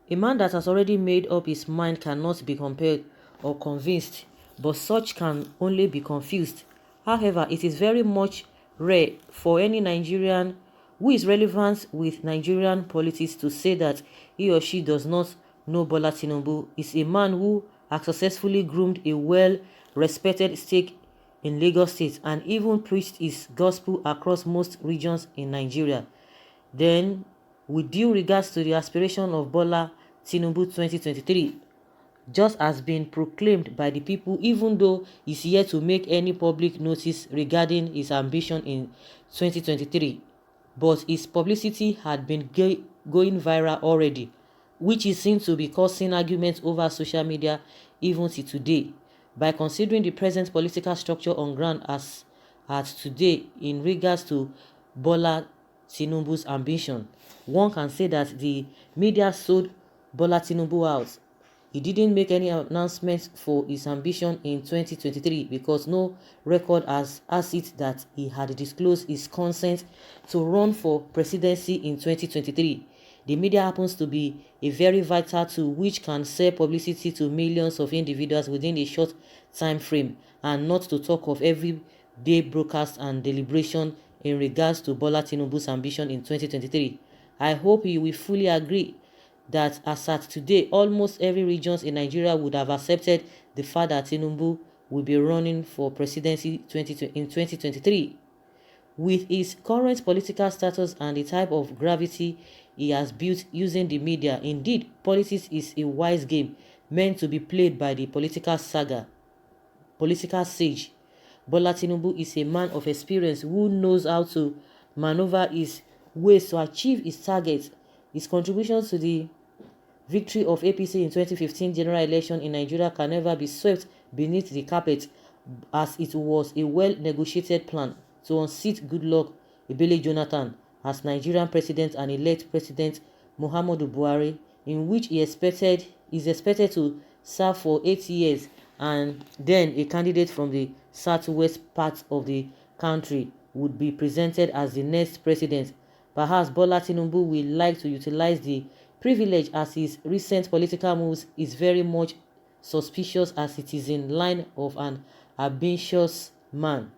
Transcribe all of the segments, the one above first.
A man that has already made up his mind cannot be compelled or convinced, but such can only be confused. However, it is very much rare for any Nigerian who is relevant with Nigerian politics to say that he or she does not know Bola Tinubu is a man who has successfully groomed a well-respected stake in Lagos State and even preached his gospel across most regions in Nigeria. Then, with due regards to the aspiration of Bola Tinubu 2023, just has been proclaimed by the people, even though he's yet to make any public notice regarding his ambition in 2023. But his publicity had been going viral already, which is seen to be causing arguments over social media even till today. By considering the present political structure on ground as at today in regards to Bola Tinubu's ambition, one can say that the media sold Bola Tinubu out. He didn't make any announcements for his ambition in 2023 because no record has it that he had disclosed his consent to run for presidency in 2023. The media happens to be a very vital tool which can sell publicity to millions of individuals within a short time frame, and not to talk of everyday broadcast and deliberation in regards to Bola Tinubu's ambition in 2023. I hope you will fully agree that as at today, almost every region in Nigeria would have accepted the fact that Tinubu will be running for presidency in 2023. With his current political status and the type of gravity he has built using the media, indeed, politics is a wise game meant to be played by the political sage. Bola Tinubu is a man of experience who knows how to maneuver his ways to achieve his targets. His contributions to the victory of APC in 2015 general election in Nigeria can never be swept beneath the carpet, as it was a well-negotiated plan to unseat Goodluck Ebele Jonathan as Nigerian president and elect President Muhammadu Buhari, in which he is expected to serve for 8 years, and then a candidate from the southwest part of the country would be presented as the next president. Perhaps Bola Tinubu will like to utilize the privilege, as his recent political moves is very much suspicious, as it is in line of an ambitious man.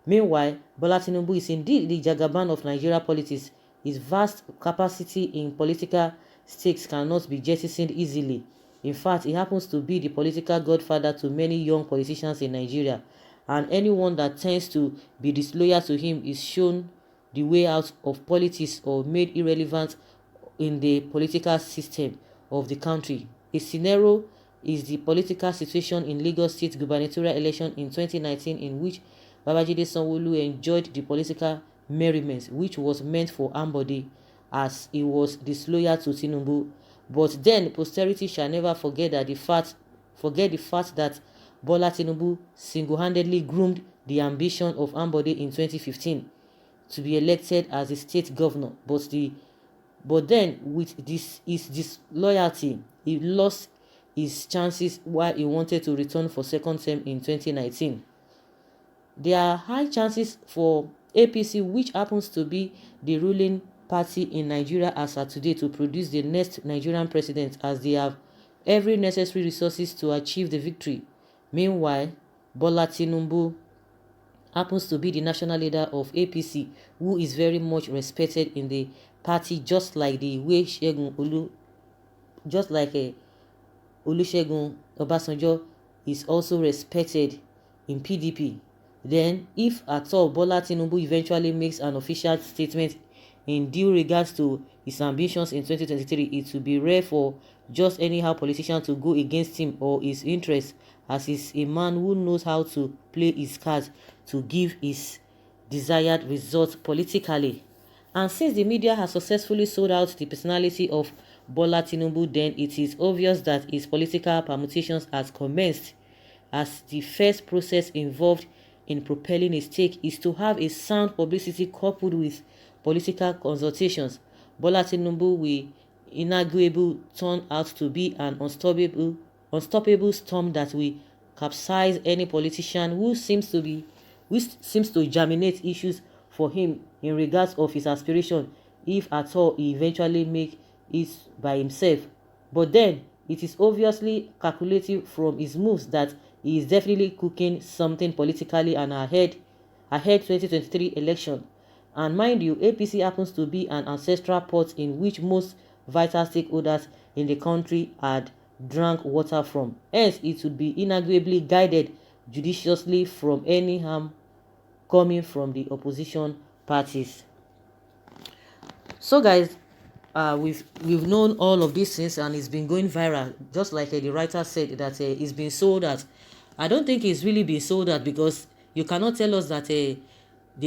Meanwhile, Bola Tinubu is indeed the Jagaban of Nigeria politics. His vast capacity in political stakes cannot be jettisoned easily. In fact, he happens to be the political godfather to many young politicians in Nigeria, and anyone that tends to be disloyal to him is shown the way out of politics or made irrelevant in the political system of the country. A scenario is the political situation in Lagos State gubernatorial election in 2019, in which Babajide Sanwo-Olu enjoyed the political merriment which was meant for Ambode, as he was disloyal to Tinubu. But then posterity shall never forget the fact that Bola Tinubu single-handedly groomed the ambition of Ambode in 2015 to be elected as the state governor. But then with his disloyalty, he lost his chances while he wanted to return for second term in 2019. There are high chances for APC, which happens to be the ruling party in Nigeria as of today, to produce the next Nigerian president, as they have every necessary resources to achieve the victory. Meanwhile, Bola Tinubu happens to be the national leader of APC, who is very much respected in the party, just like the way Olusegun Obasanjo is also respected in PDP. Then, if at all Bola Tinubu eventually makes an official statement in due regards to his ambitions in 2023, it will be rare for just anyhow politician to go against him or his interests, as he's a man who knows how to play his cards to give his desired results politically. And since the media has successfully sold out the personality of Bola Tinubu, then it is obvious that his political permutations has commenced, as the first process involved in propelling a stake is to have a sound publicity coupled with political consultations. Bola Tinubu will inarguably turn out to be an unstoppable storm that will capsize any politician who seems to germinate issues for him in regards of his aspiration, if at all he eventually make it by himself. But then it is obviously calculative from his moves that he is definitely cooking something politically and ahead 2023 election. And mind you, APC happens to be an ancestral pot in which most vital stakeholders in the country had drank water from. Hence, it would be inarguably guided judiciously from any harm coming from the opposition parties. So guys, we've known all of these things and it's been going viral, just like the writer said that it's been sold out. I don't think it's really been sold out, because you cannot tell us that they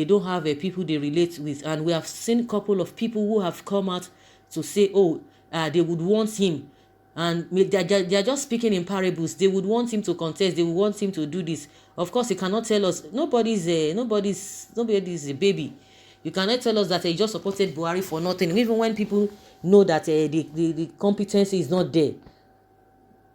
don't have people they relate with, and we have seen a couple of people who have come out to say, oh, they would want him, and they're just speaking in parables. They would want him to contest, they would want him to do this. Of course, you cannot tell us. Nobody's a baby. You cannot tell us that he just supported Buhari for nothing, even when people know that the competency is not there.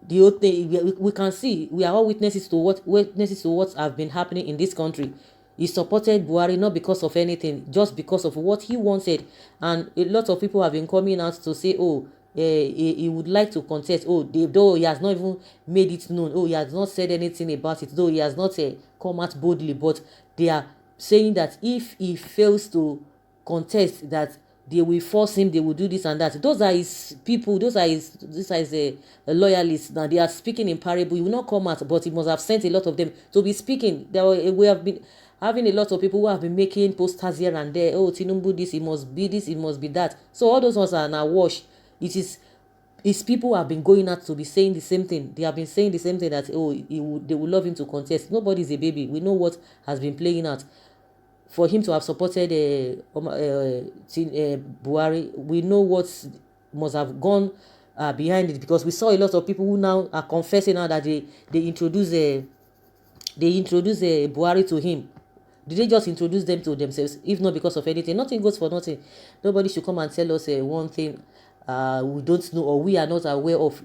The whole thing, we can see, we are all witnesses to what have been happening in this country. He supported Buhari not because of anything, just because of what he wanted. And a lot of people have been coming out to say, oh, he would like to contest. Oh, though he has not even made it known. Oh, he has not said anything about it. Though he has not come out boldly. But they are saying that if he fails to contest, that they will force him, they will do this and that. Those are his people, those are his loyalists. Now they are speaking in parable. He will not come out, but he must have sent a lot of them to be speaking. We have been having a lot of people who have been making posters here and there. Oh, Tinubu this, it must be this, it must be that. So all those ones are now wash. It is his people have been going out to be saying the same thing. They have been saying the same thing, that oh, they will love him to contest. Nobody is a baby. We know what has been playing out. For him to have supported Buhari, we know what must have gone behind it, because we saw a lot of people who now are confessing now that they introduced Buhari to him. Did they just introduce them to themselves? If not because of anything, nothing goes for nothing. Nobody should come and tell us one thing we don't know or we are not aware of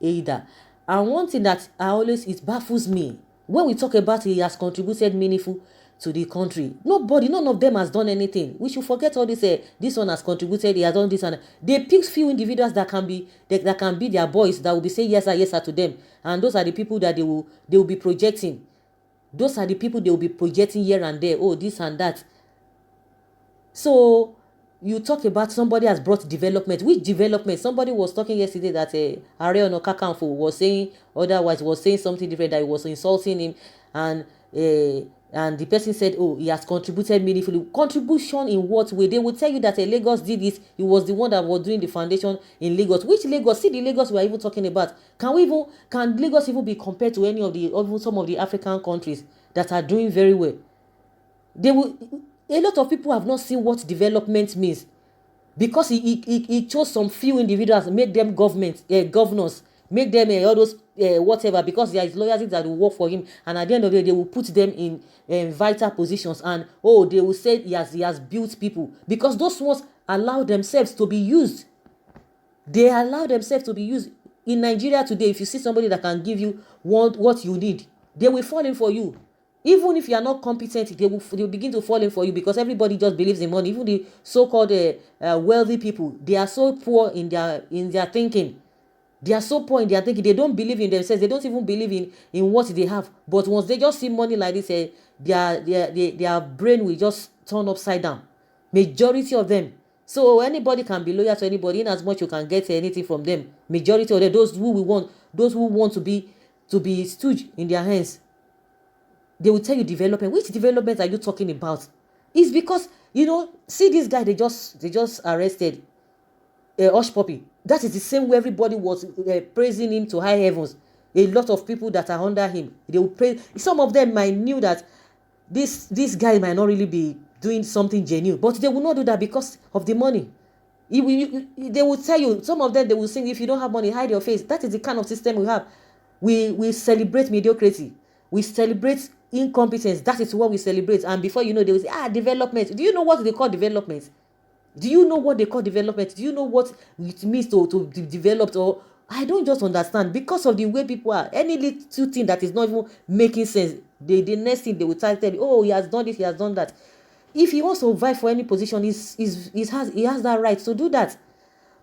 either. And one thing that it baffles me, when we talk about he has contributed meaningful to the country, none of them has done anything. We should forget all this. This one has contributed, he has done this, and they pick few individuals that can be their boys, that will be saying yes sir to them, and those are the people that they will be projecting. Those are the people they will be projecting here and there. Oh, this and that. So you talk about somebody has brought development. Which development? Somebody was talking yesterday that Ààrẹ Ọ̀nà Kakanfò was saying otherwise, was saying something different, that he was insulting him, and the person said, oh, he has contributed meaningfully. Contribution in what way? They will tell you that Lagos did this. He was the one that was doing the foundation in Lagos. Which Lagos? See the Lagos we are even talking about. Can Lagos even be compared to any of some of the African countries that are doing very well? A lot of people have not seen what development means, because he chose some few individuals, make them governors, make them all those whatever, because there is loyalty that will work for him, and at the end of the day they will put them in vital positions, and they will say he has built people, because those ones allow themselves to be used. They allow themselves to be used. In Nigeria today, if you see somebody that can give you what you need, they will fall in for you. Even if you are not competent, they will begin to fall in for you, because everybody just believes in money. Even the so-called wealthy people, they are so poor in their thinking. They are so poor in their thinking. They don't believe in themselves. They don't even believe in what they have. But once they just see money like this, their brain will just turn upside down. Majority of them. So anybody can be loyal to anybody, in as much you can get anything from them. Majority of them, those who want to be stooge in their hands, they will tell you development. Which development are you talking about? It's because, see this guy they just arrested, Hush Puppy. That is the same way everybody was praising him to high heavens. A lot of people that are under him, they will praise. Some of them might knew that this guy might not really be doing something genuine, but they will not do that because of the money. They will tell you, some of them, they will sing, if you don't have money, hide your face. That is the kind of system we have. We celebrate mediocrity. We celebrate incompetence. That is what we celebrate. And before you know, they will say, development. Do you know what they call development? Do you know what they call development? Do you know what it means to develop? Or I don't just understand, because of the way people are. Any little thing that is not even making sense, the next thing they will tell you, oh, he has done this, he has done that. If he wants to vie for any position, he has that right to do that.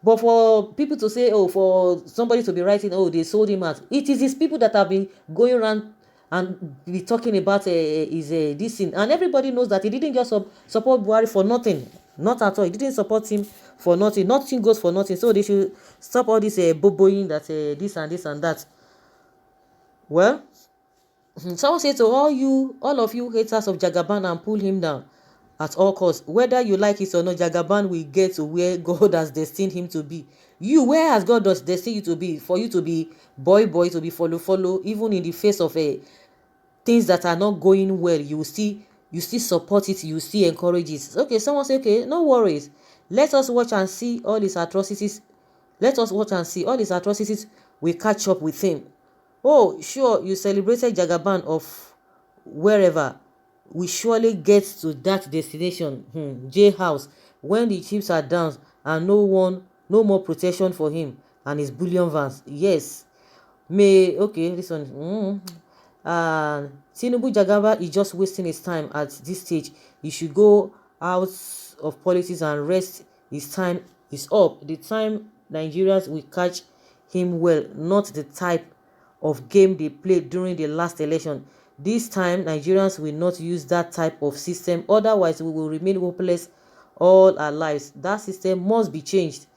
But for people to say, oh, for somebody to be writing, oh, they sold him out, it is his people that have been going around and be talking about his this thing, and everybody knows that he didn't just support Buhari for nothing, not at all. He didn't support him for nothing. Nothing goes for nothing. So they should stop all this boboing that this and this and that. Well, someone said to all of you haters of Jagaban, and pull him down at all costs. Whether you like it or not, Jagaban will get to where God has destined him to be. You, where has God destined you to be? For you to be boy, to be follow, even in the face of things that are not going well, you still support it, you still encourage it. Okay, someone say, okay, no worries. Let us watch and see all his atrocities. Let us watch and see all his atrocities will catch up with him. Oh, sure, you celebrated Jagaban of wherever. We surely get to that destination, J House, when the chips are down and no more protection for him and his bullion vans. Yes. Okay, this one. Tinubu Jagaba is just wasting his time at this stage. He should go out of politics and rest. His time is up. The time Nigerians will catch him well, not the type of game they played during the last election. This time, Nigerians will not use that type of system. Otherwise, we will remain hopeless all our lives. That system must be changed.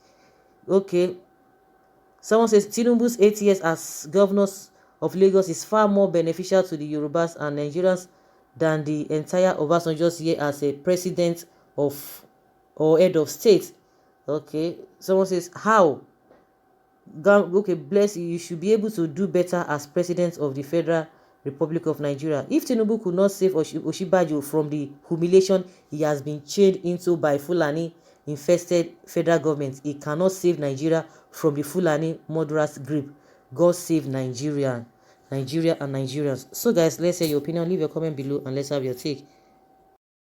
Okay. Someone says Tinubu's 8 years as governors of Lagos is far more beneficial to the Yorubas and Nigerians than the entire Obasanjo's year as a president of or head of state. Okay. Someone says, how? God, okay, bless you. You should be able to do better as president of the Federal Republic of Nigeria. If Tinubu could not save Oshibajo from the humiliation he has been chained into by Fulani infested federal government, he cannot save Nigeria from the Fulani murderous grip. God save Nigeria and Nigerians. So guys, let's hear your opinion. Leave your comment below and let's have your take.